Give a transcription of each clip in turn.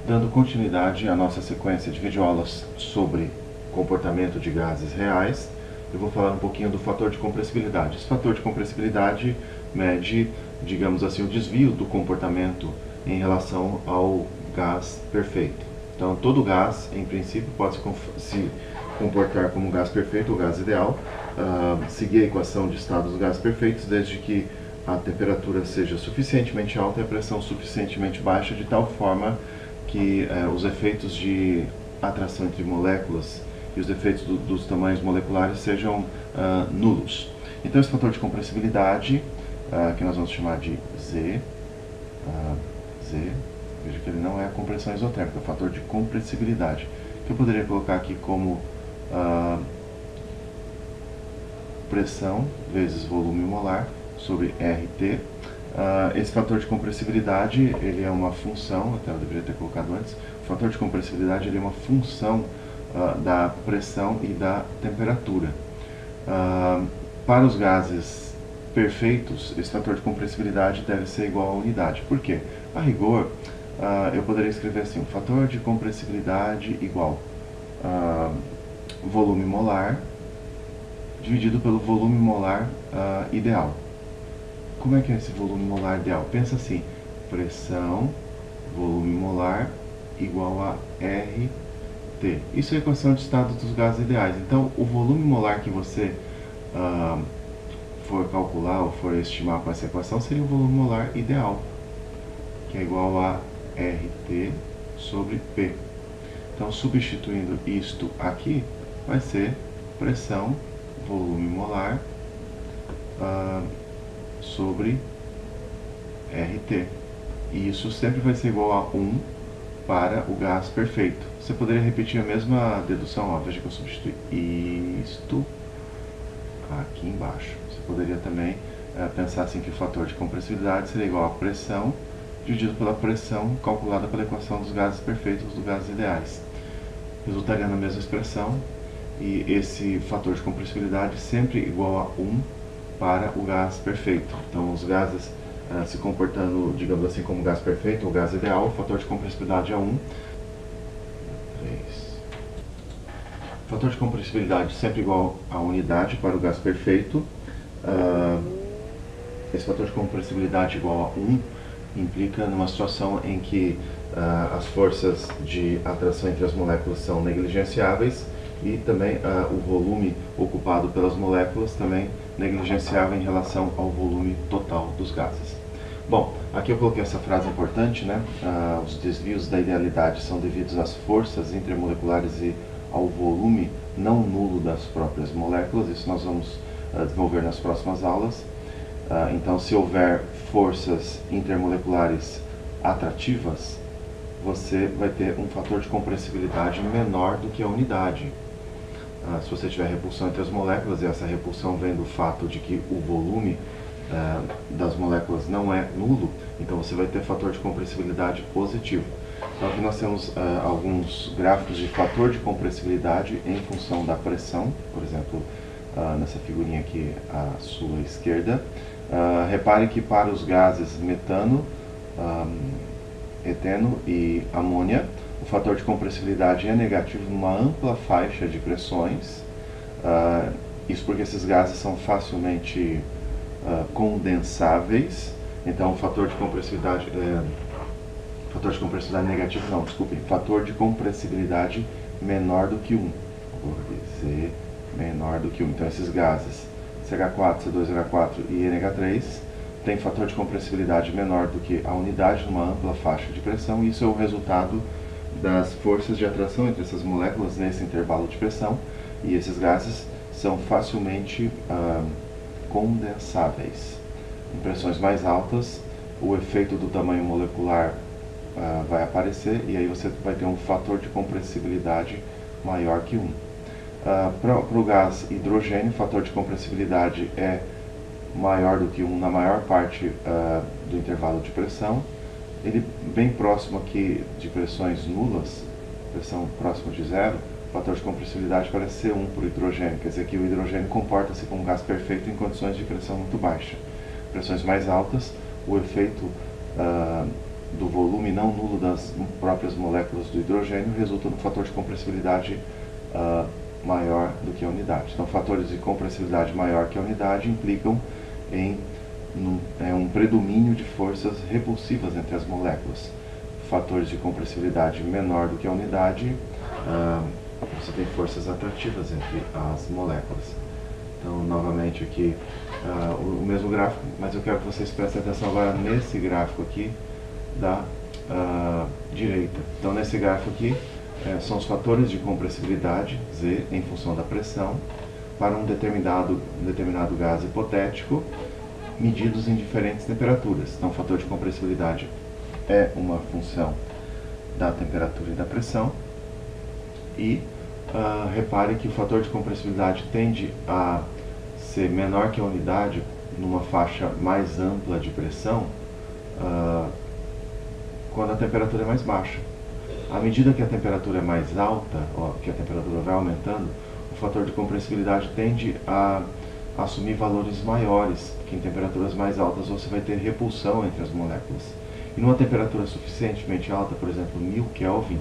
Dando continuidade à nossa sequência de videoaulas sobre comportamento de gases reais, eu vou falar um pouquinho do fator de compressibilidade. Esse fator de compressibilidade mede, digamos assim, o desvio do comportamento em relação ao gás perfeito. Então, todo gás, em princípio, pode se comportar como gás perfeito ou gás ideal, seguir a equação de estado dos gases perfeitos, desde que a temperatura seja suficientemente alta e a pressão suficientemente baixa, de tal forma que os efeitos de atração entre moléculas e os efeitos dos tamanhos moleculares sejam nulos. Então, esse fator de compressibilidade, que nós vamos chamar de Z, veja que ele não é a compressão isotérmica, é o fator de compressibilidade, que eu poderia colocar aqui como pressão vezes volume molar sobre RT. Esse fator de compressibilidade, ele é uma função, até eu deveria ter colocado antes, o fator de compressibilidade ele é uma função da pressão e da temperatura. Para os gases perfeitos, esse fator de compressibilidade deve ser igual à unidade. Por quê? A rigor, eu poderia escrever assim, o fator de compressibilidade igual volume molar dividido pelo volume molar ideal. Como é que é esse volume molar ideal? Pensa assim, pressão, volume molar igual a RT. Isso é a equação de estado dos gases ideais. Então, o volume molar que você for calcular ou for estimar com essa equação seria o volume molar ideal, que é igual a RT sobre P. Então, substituindo isto aqui, vai ser pressão, volume molar sobre RT. E isso sempre vai ser igual a 1 para o gás perfeito. Você poderia repetir a mesma dedução, ó, veja que eu substituí isto aqui embaixo. Você poderia também pensar assim que o fator de compressibilidade seria igual a pressão dividido pela pressão calculada pela equação dos gases perfeitos dos gases ideais. Resultaria na mesma expressão, e esse fator de compressibilidade sempre igual a 1 para o gás perfeito. Então, os gases se comportando, digamos assim, como gás perfeito ou gás ideal, o fator de compressibilidade é 1. 3. O fator de compressibilidade sempre igual a unidade para o gás perfeito. Esse fator de compressibilidade igual a 1 implica numa situação em que as forças de atração entre as moléculas são negligenciáveis e também o volume ocupado pelas moléculas também negligenciável em relação ao volume total dos gases. Bom, aqui eu coloquei essa frase importante, né? Os desvios da idealidade são devidos às forças intermoleculares e ao volume não nulo das próprias moléculas. Isso nós vamos desenvolver nas próximas aulas. Então, se houver forças intermoleculares atrativas, você vai ter um fator de compressibilidade menor do que a unidade. Se você tiver repulsão entre as moléculas, e essa repulsão vem do fato de que o volume das moléculas não é nulo, então você vai ter fator de compressibilidade positivo. Então aqui nós temos alguns gráficos de fator de compressibilidade em função da pressão, por exemplo, nessa figurinha aqui à sua esquerda. Repare que para os gases metano, eteno e amônia, o fator de compressibilidade é negativo numa ampla faixa de pressões. Isso porque esses gases são facilmente condensáveis. Então, o fator de compressibilidade negativo, não, desculpem, fator de compressibilidade menor do que 1. Vou dizer menor do que 1. Então, esses gases CH4, C2H4 e NH3 tem fator de compressibilidade menor do que a unidade numa ampla faixa de pressão, e isso é o resultado das forças de atração entre essas moléculas nesse intervalo de pressão, e esses gases são facilmente condensáveis. Em pressões mais altas, o efeito do tamanho molecular vai aparecer, e aí você vai ter um fator de compressibilidade maior que 1. Para o gás hidrogênio, o fator de compressibilidade é maior do que 1 na maior parte do intervalo de pressão. Ele bem próximo aqui de pressões nulas, pressão próxima de zero, o fator de compressibilidade parece ser 1 para o hidrogênio, quer dizer que o hidrogênio comporta-se como gás perfeito em condições de pressão muito baixa. Pressões mais altas, o efeito do volume não nulo das próprias moléculas do hidrogênio resulta no fator de compressibilidade maior do que a unidade. Então, fatores de compressibilidade maior que a unidade implicam em um predomínio de forças repulsivas entre as moléculas. Fatores de compressibilidade menor do que a unidade, você tem forças atrativas entre as moléculas. Então, novamente aqui, o mesmo gráfico, mas eu quero que vocês prestem atenção agora nesse gráfico aqui da direita. Então, nesse gráfico aqui, são os fatores de compressibilidade, Z, em função da pressão, para um determinado gás hipotético, medidos em diferentes temperaturas. Então, o fator de compressibilidade é uma função da temperatura e da pressão. E repare que o fator de compressibilidade tende a ser menor que a unidade numa faixa mais ampla de pressão quando a temperatura é mais baixa. À medida que a temperatura é mais alta, que a temperatura vai aumentando, o fator de compressibilidade tende a assumir valores maiores, que em temperaturas mais altas você vai ter repulsão entre as moléculas. E numa temperatura suficientemente alta, por exemplo, 1000 Kelvin,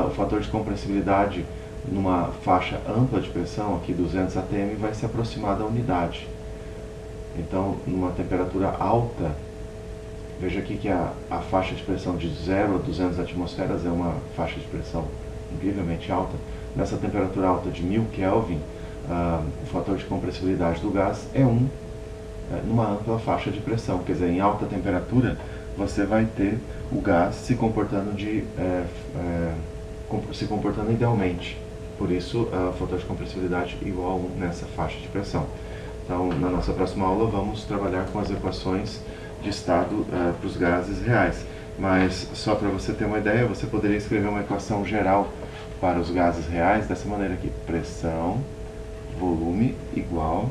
o fator de compressibilidade numa faixa ampla de pressão, aqui 200 atm, vai se aproximar da unidade. Então, numa temperatura alta, veja aqui que a faixa de pressão de 0 a 200 atmosferas é uma faixa de pressão incrivelmente alta. Nessa temperatura alta de 1000 Kelvin, o fator de compressibilidade do gás é 1 numa ampla faixa de pressão. Quer dizer, em alta temperatura, você vai ter o gás se comportando idealmente. Por isso, o fator de compressibilidade igual a 1 nessa faixa de pressão. Então, na nossa próxima aula, vamos trabalhar com as equações de estado para os gases reais. Mas, só para você ter uma ideia, você poderia escrever uma equação geral para os gases reais dessa maneira aqui. Pressão, volume igual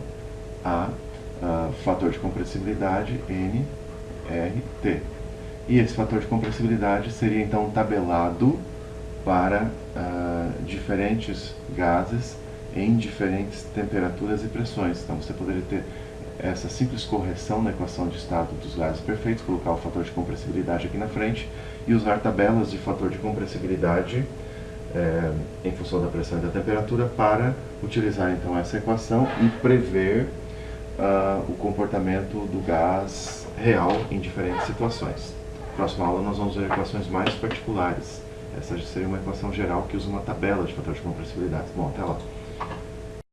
a fator de compressibilidade, nRT. E esse fator de compressibilidade seria, então, tabelado para diferentes gases em diferentes temperaturas e pressões. Então, você poderia ter essa simples correção na equação de estado dos gases perfeitos, colocar o fator de compressibilidade aqui na frente e usar tabelas de fator de compressibilidade em função da pressão e da temperatura para utilizar, então, essa equação e prever o comportamento do gás real em diferentes situações. Na próxima aula, nós vamos ver equações mais particulares. Essa seria uma equação geral que usa uma tabela de fator de compressibilidade. Bom, até lá.